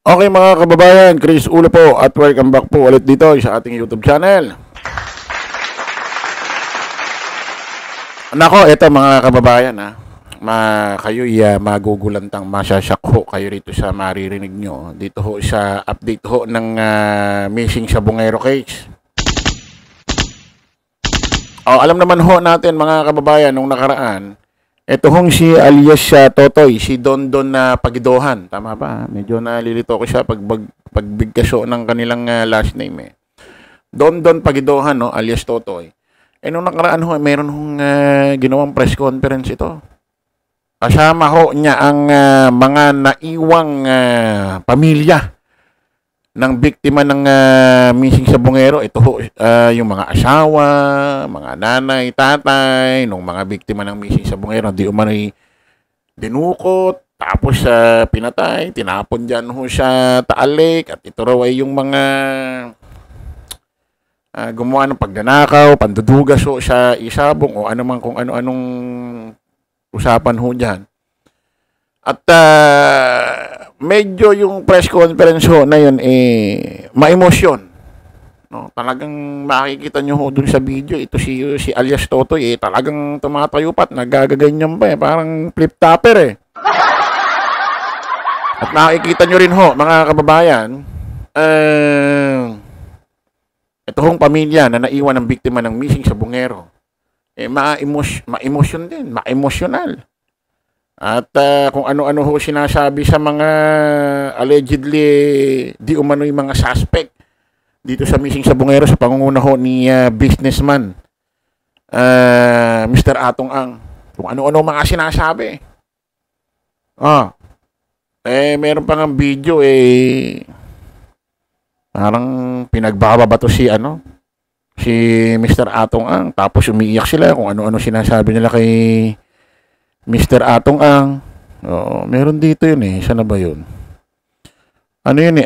Okay mga kababayan, Chris Ulo po at welcome back po ulit dito sa ating YouTube channel. Nako, ito mga kababayan kayo'y magugulantang masyasyak ho kayo rito sa maririnig nyo. Dito ho sa update ho ng missing sa Bungero case. Alam naman ho natin mga kababayan nung nakaraan, ito hong si alias Totoy, si Dondon na Pagidohan. Tama ba? Medyo nalilito ko siya pagbigkasyo ng kanilang last name eh. Dondon Pagidohan, no? Alias Totoy. Nung nakaraan ho, meron hong ginawang press conference ito. Kasama ho niya ang mga naiwang pamilya ng biktima ng missing sa Bungero. Ito ho, yung mga asawa, mga nanay, tatay, nung mga biktima ng missing sa Bungero, di umano'y dinukot, tapos pinatay, tinapon dyan ho sa Taalik, at ito raw ay yung mga gumawa ng pagnanakaw, pandudugas ho sa isabong, o ano man kung ano-anong usapan ho dyan. At medyo yung press conference ho na yun ma-emosyon. No, talagang makikita nyo ho dun sa video, ito si alias Totoy talagang tumatayo pa at nagagaganyan pa parang flip-topper At makikita nyo rin ho mga kababayan, ito hong pamilya na naiwan ng biktima ng missing sa Bungero, ma-emosyon din, ma-emosyonal. At kung ano-ano ho sinasabi sa mga allegedly di umano'y mga suspect dito sa missing sa Bungero sa pangunguna ho ni businessman Mr. Atong Ang. Kung ano-ano mga sinasabi. Meron pa ng video parang pinagbababato si Mr. Atong Ang, tapos umiiyak sila kung ano-ano sinasabi nila kay Mr. Atong Ang. Meron dito yun Saan na ba yun? Ano yun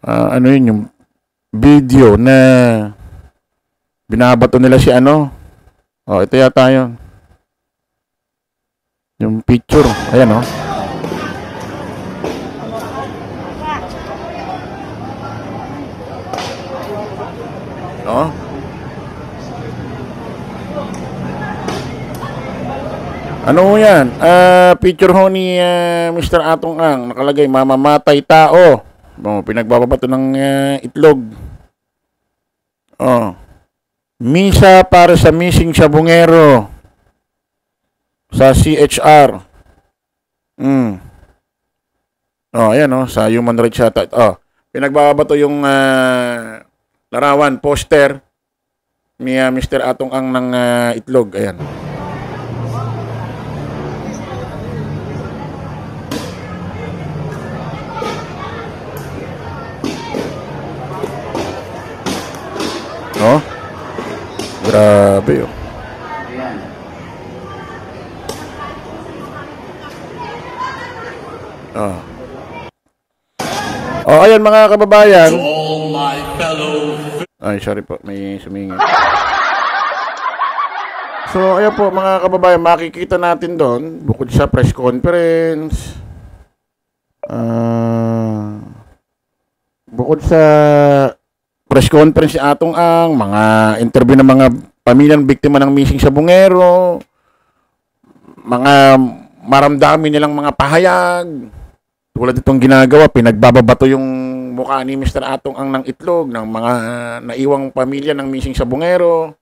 ano yun yung video na binabato nila si ito yata yun. Yung picture. Ayan Ano yan? Picture ho ni Mr. Atong Ang. Nakalagay, mamamatay tao. Pinagbababato ng itlog. Misa para sa missing sa Bungero. Sa CHR. Ayan sa Human Rights yata. Pinagbabato yung larawan, poster ni Mr. Atong Ang ng itlog. Ayan. Grabe ayan mga kababayan. Ay, sorry po, may sumingit. So, ayan po mga kababayan, makikita natin doon, bukod sa press conference, bukod sa press conference si Atong Ang, mga interview ng mga pamilyang biktima ng missing sa Bungero, mga maramdamin nilang mga pahayag, tulad itong ginagawa, pinagbababato yung mukha ni Mr. Atong Ang ng itlog ng mga naiwang pamilya ng missing sa Bungero.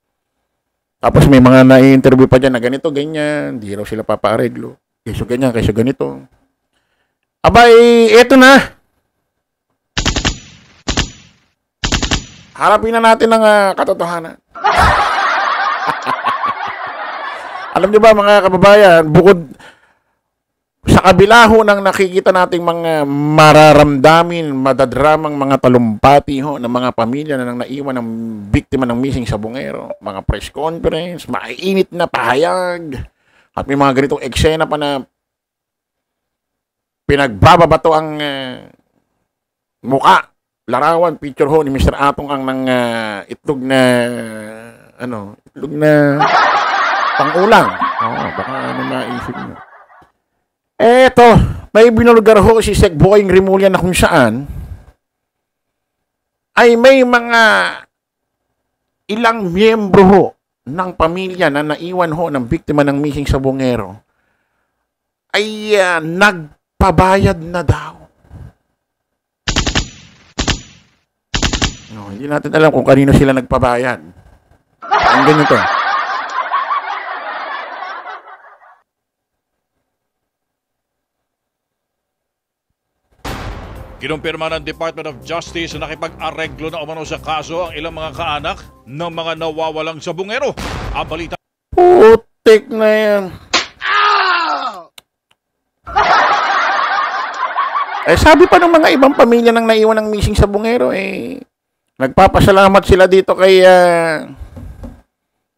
Tapos may mga na-interview pa dyan na ganito, ganyan, di raw sila papaareglo. Kaysa ganyan, kaysa ganito. Abay, eto na. Harapin na natin ang katotohanan. Alam niyo ba mga kababayan, bukod sa kabila ho ng nakikita nating mga mararamdamin, madadramang mga talumpati ho ng mga pamilya na naiwan ng biktima ng missing sa Bungero, mga press conference, mainit na pahayag, at may mga ganitong eksena pa na pinagbababato ang muka, larawan, picture ho ni Mr. Atong Ang ng itlog na itlog na pang-ulang. Baka maisip nyo. Eto, may binulgar ho si Sec Boying Rimulya na kung saan ay may mga ilang miyembro ho ng pamilya na naiwan ho ng biktima ng missing sa Bungero ay nagpabayad na daw. No, hindi natin alam kung kanino sila nagpabayad. Ang ganito. Kinumpirma ng Department of Justice na nakipag-areglo na umano sa kaso ang ilang mga kaanak ng mga nawawalang sa Bungero. Ang balita. Putik na yan. Sabi pa ng mga ibang pamilya nang naiwan ng missing sa Bungero, nagpapasalamat sila dito kay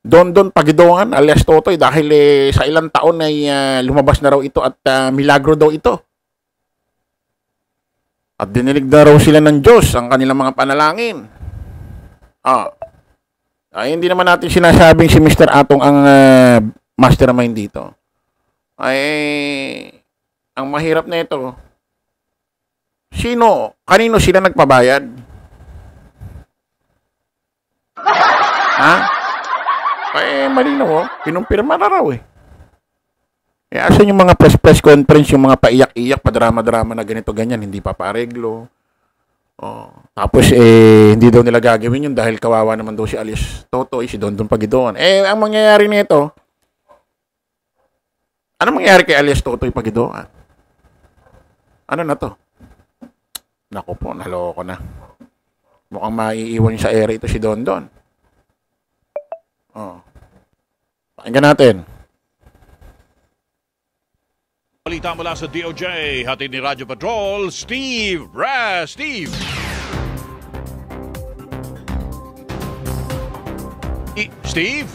Dondon Pagidongan alias Totoy dahil sa ilang taon ay lumabas na raw ito at milagro daw ito. At dinilig na raw sila ng Diyos ang kanilang mga panalangin. Hindi naman natin sinasabing si Mr. Atong ang mastermind dito. Ang mahirap na ito, kanino sila nagpabayad? Malinaw, kinumpirma na raw asan yung mga press conference, yung mga paiyak-iyak, padrama-drama na ganito, ganyan, hindi pa pareglo. Tapos, hindi daw nila gagawin yun dahil kawawa naman daw si alias Totoy, si Dondon Pagidongan. Ang mangyayari nito, ano mangyayari kay alias Totoy Pagidongan? Ano na to? Naku po, naloko na. Mukhang maiiwan sa ere ito si Dondon. Pakinggan natin. Balita mula sa DOJ, hatid ni Radyo Patrol, Steve. Steve. Steve?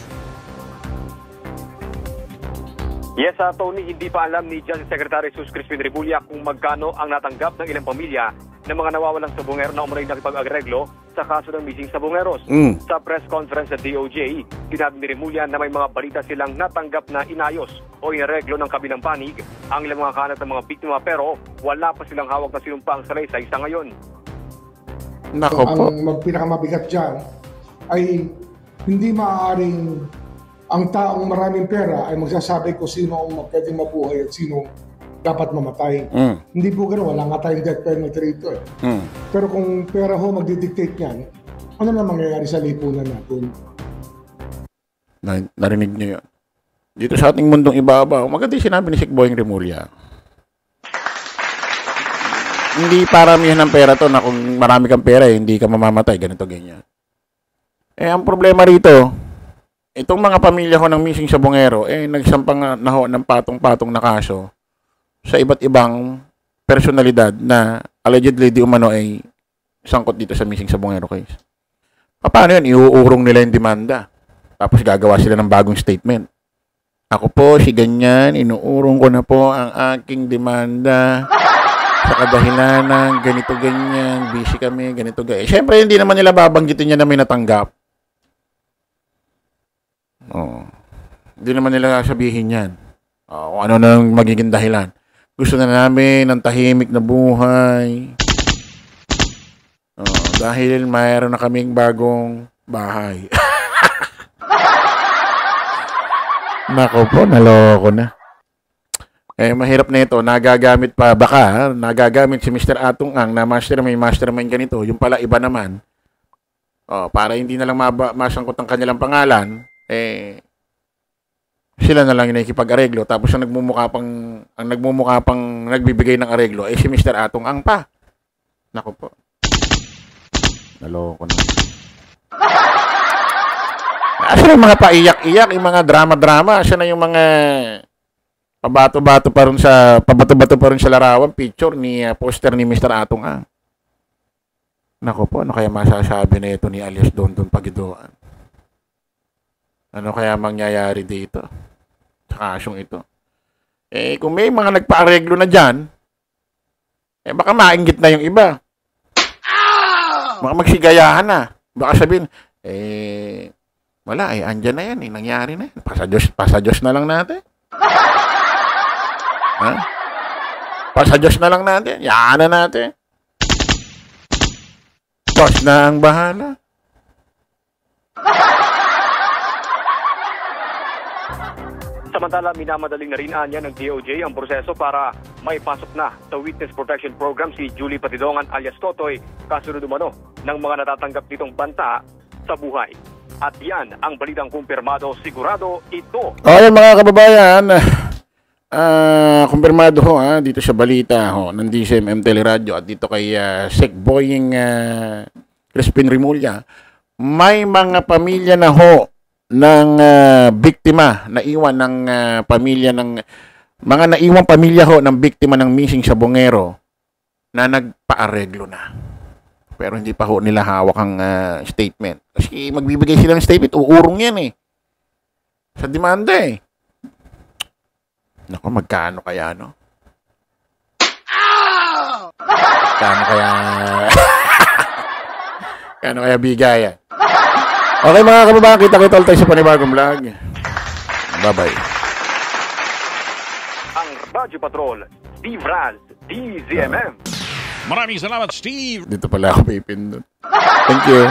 Yes, Tony, hindi pa alam ni Justice Secretary Jesus Crispin Rebulla kung magkano ang natanggap ng ilang pamilya ng mga nawawalang sa Bungero na umuray nakipag-agreglo sa kaso ng missing sa Bungeros. Sa press conference sa DOJ, sinabi ni Remulla na may mga balita silang natanggap na inayos o inareglo ng kabilang panig ang ilang mga kanat ng mga biktima pero wala pa silang hawak na sinumpang salaysay sa ngayon. Nako po. Ang pinakamabigat dyan ay hindi maaaring ang taong maraming pera ay magsasabi kung sino ang pwedeng mabuhay at sino dapat mamatay. Hindi po gano'n. Wala nga tayong death penalty rito Pero kung pera ho magdidictate niyan, ano na mangyayari sa lipunan natin? Narinig niyo yun. Dito sa ating mundong ibabaw, maganda yung sinabi ni Sec Boying Rimulya. Hindi paramihan ng pera to na kung marami kang pera, hindi ka mamamatay, ganito, ganyan. Ang problema rito, itong mga pamilya ko ng missing sa Bungero, nagsampang na ho ng patong-patong na kaso sa iba't ibang personalidad na allegedly di umano ay sangkot dito sa missing sa Bungero case. Paano yun? Iuurong nila yung demanda. Tapos gagawa sila ng bagong statement. Ako po, si ganyan, inuurong ko na po ang aking demanda sa kadahilan ng ganito, ganyan, busy kami, ganito, ganyan. Siyempre, hindi naman nila babanggitin niya na may natanggap. Hindi naman nila sabihin yan. Kung ano nang magiging dahilan. Gusto na namin ng tahimik na buhay. Dahil mayroon na kaming bagong bahay. Nako po, naloko na. Mahirap na ito. Nagagamit pa, baka, nagagamit si Mr. Atong Ang na mastermind ganito. Yung pala iba naman. Para hindi na lang masangkot ang kanilang pangalan, sila na lang yung nakikipag-areglo. Tapos ang nagmumukha pang nagbibigay ng areglo, si Mr. Atong Ang pa. Nako po. Naloko na. Asan yung mga paiyak-iyak, yung mga drama-drama? Asan na yung mga pabato-bato pa rin sa larawan, picture ni poster ni Mr. Atong Ang? Nako po, ano kaya masasabi na ito ni alias Dondon Pagidongan? Ano kaya mangyayari dito? Sa kasyong ito. Kung may mga nagpa-areglo na dyan, baka maingit na yung iba. Baka magsigayahan na. Baka sabihin, wala, andyan na yan, nangyari na yan. Pasa Diyos na lang natin. Ha? Sa Diyos na lang natin. Yan na natin. Diyos na ang bahala. Samantala, minamadaling na rin anya ng DOJ ang proseso para maipasok na sa Witness Protection Program si Julie Patidongan alias Totoy, kasunod umano ng mga natatanggap nitong banta sa buhay. At yan ang balitang kumpirmado, sigurado ito. Okay mga kababayan, kumpirmado ho dito sa balita ho ng DCMM Teleradio at dito kay Sec Boying Crispin Remulla, may mga pamilya na ho ng biktima, naiwan ng pamilya ng mga naiwang pamilya ho ng biktima ng missing sa Bungero na nagpaareglo na. Pero hindi pa ho nila hawak ang statement. Kasi magbibigay sila ng statement, uurong yan sa demanda Naku, magkano kaya, no? Magkano kaya... Kano kaya bigayan? Okay mga kababayan, kita-kita ulit tayo sa panibagong vlog. Bye-bye. Ang Radyo Patrol, Steve Raz, DZMM. Maraming salamat, Steve. Dito pala ako pipindot. Thank you.